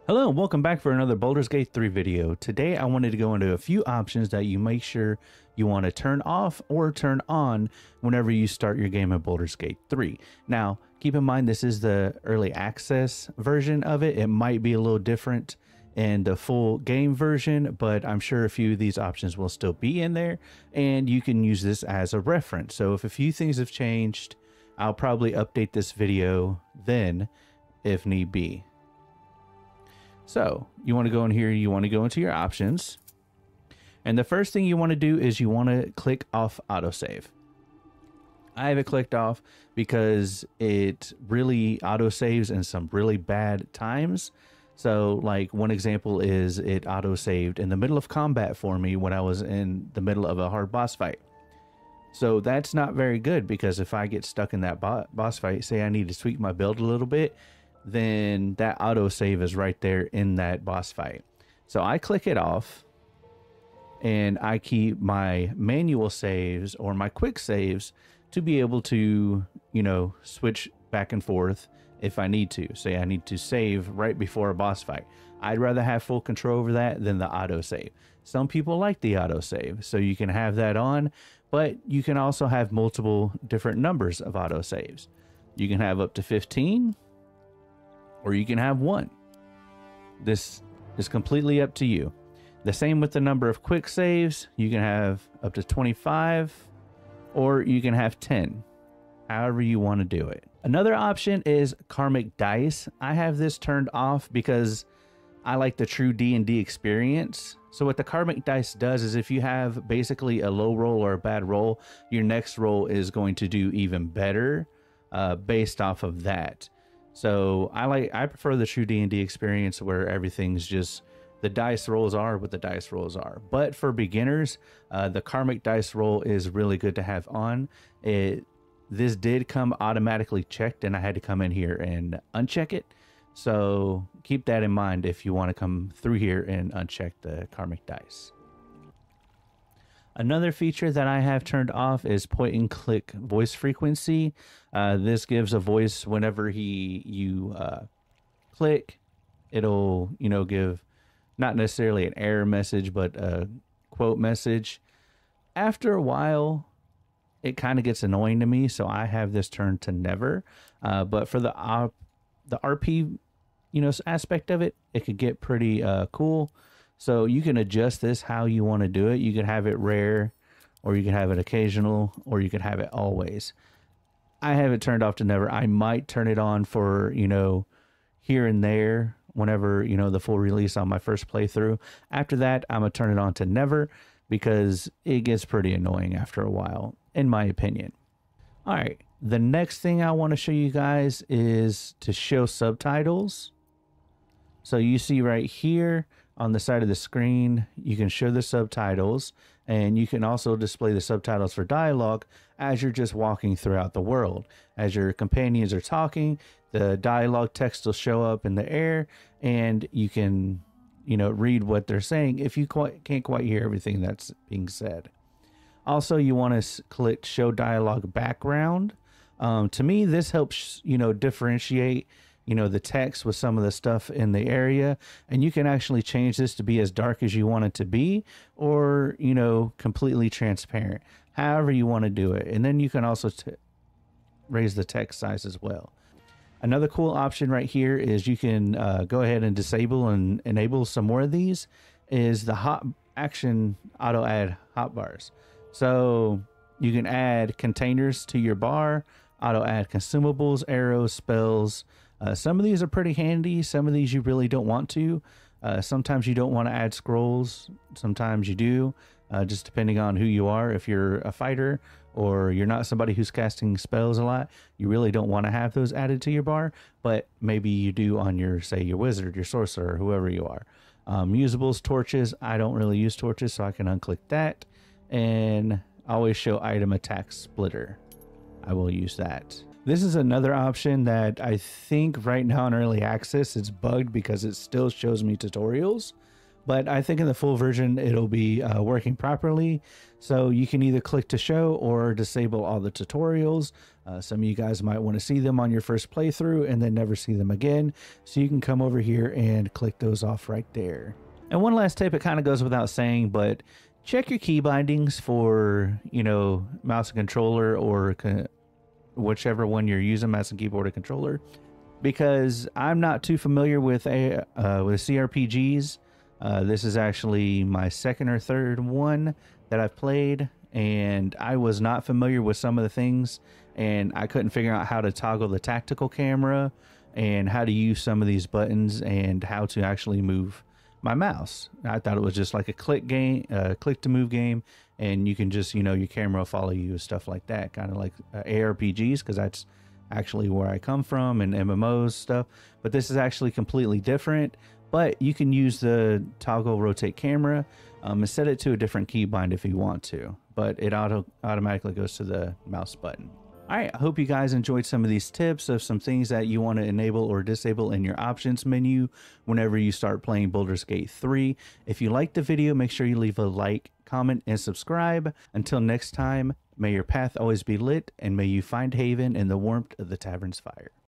Hello and welcome back for another Baldur's Gate 3 video. Today I wanted to go into a few options that you make sure you want to turn off or turn on whenever you start your game of Baldur's Gate 3. Now, keep in mind this is the early access version of it. It might be a little different in the full game version, but I'm sure a few of these options will still be in there and you can use this as a reference. So if a few things have changed, I'll probably update this video then if need be. So you want to go in here, you want to go into your options. And the first thing you want to do is you want to click off autosave. I have it clicked off because it really autosaves in some really bad times. So like one example is it autosaved in the middle of combat for me when I was in the middle of a hard boss fight. So that's not very good because if I get stuck in that boss fight, say I need to tweak my build a little bit, then that autosave is right there in that boss fight. So I click it off and I keep my manual saves or my quick saves to be able to, switch back and forth if I need to. Say I need to save right before a boss fight. I'd rather have full control over that than the autosave. Some people like the autosave, so you can have that on, but you can also have multiple different numbers of autosaves. You can have up to 15. Or you can have one. This is completely up to you. The same with the number of quick saves. You can have up to 25 or you can have 10, however you want to do it. Another option is karmic dice. I have this turned off because I like the true D&D experience. So what the karmic dice does is if you have basically a low roll or a bad roll, your next roll is going to do even better based off of that. So I prefer the true D&D experience where everything's just the dice rolls are what the dice rolls are. But for beginners, the karmic dice roll is really good to have on. This did come automatically checked and I had to come in here and uncheck it. So keep that in mind if you want to come through here and uncheck the karmic dice. Another feature that I have turned off is point and click voice frequency. This gives a voice whenever you click. It'll, give not necessarily an error message, but a quote message. After a while, it kind of gets annoying to me, so I have this turned to never. But for the RP, aspect of it, it could get pretty cool. So you can adjust this how you want to do it. You can have it rare, or you can have it occasional, or you can have it always. I have it turned off to never. I might turn it on for, here and there whenever, the full release on my first playthrough. After that, I'm going to turn it on to never because it gets pretty annoying after a while, in my opinion. All right. The next thing I want to show you guys is to show subtitles. So you see right here, on the side of the screen, you can show the subtitles and you can also display the subtitles for dialogue as you're just walking throughout the world. As your companions are talking, the dialogue text will show up in the air and you can, read what they're saying if you can't quite hear everything that's being said. Also, you want to click show dialogue background. To me, this helps, differentiate the text with some of the stuff in the area, and you can actually change this to be as dark as you want it to be, or completely transparent, however you want to do it. And then you can also raise the text size as well. Another cool option right here is you can go ahead and disable and enable some more of these is the hot action auto add hotbars. So you can add containers to your bar, auto add consumables, arrows, spells. Some of these are pretty handy. Some of these you really don't want to. Sometimes you don't want to add scrolls. Sometimes you do, just depending on who you are. If you're a fighter or you're not somebody who's casting spells a lot, you really don't want to have those added to your bar. But maybe you do on your, say, your wizard, your sorcerer, whoever you are. Usables, torches. I don't really use torches, so I can unclick that. And always show item attack splitter. I will use that. This is another option that I think right now in early access it's bugged because it still shows me tutorials, but I think in the full version it'll be working properly. So you can either click to show or disable all the tutorials. Some of you guys might want to see them on your first playthrough and then never see them again. So you can come over here and click those off right there. And one last tip, it kind of goes without saying, but check your key bindings for, you know, mouse and controller, or whichever one you're using, mouse and keyboard or controller, because I'm not too familiar with CRPGs. This is actually my second or third one that I've played, and I was not familiar with some of the things, and I couldn't figure out how to toggle the tactical camera and how to use some of these buttons and how to actually move my mouse. I thought it was just like a click to move game, and you can just, you know, your camera will follow you and stuff like that, kind of like ARPGs, because that's actually where I come from, and MMOs stuff. But this is actually completely different. But you can use the toggle rotate camera and set it to a different keybind if you want to, but it automatically goes to the mouse button. All right, I hope you guys enjoyed some of these tips of some things that you want to enable or disable in your options menu whenever you start playing Baldur's Gate 3. If you liked the video, make sure you leave a like, comment, and subscribe. Until next time, may your path always be lit, and may you find haven in the warmth of the tavern's fire.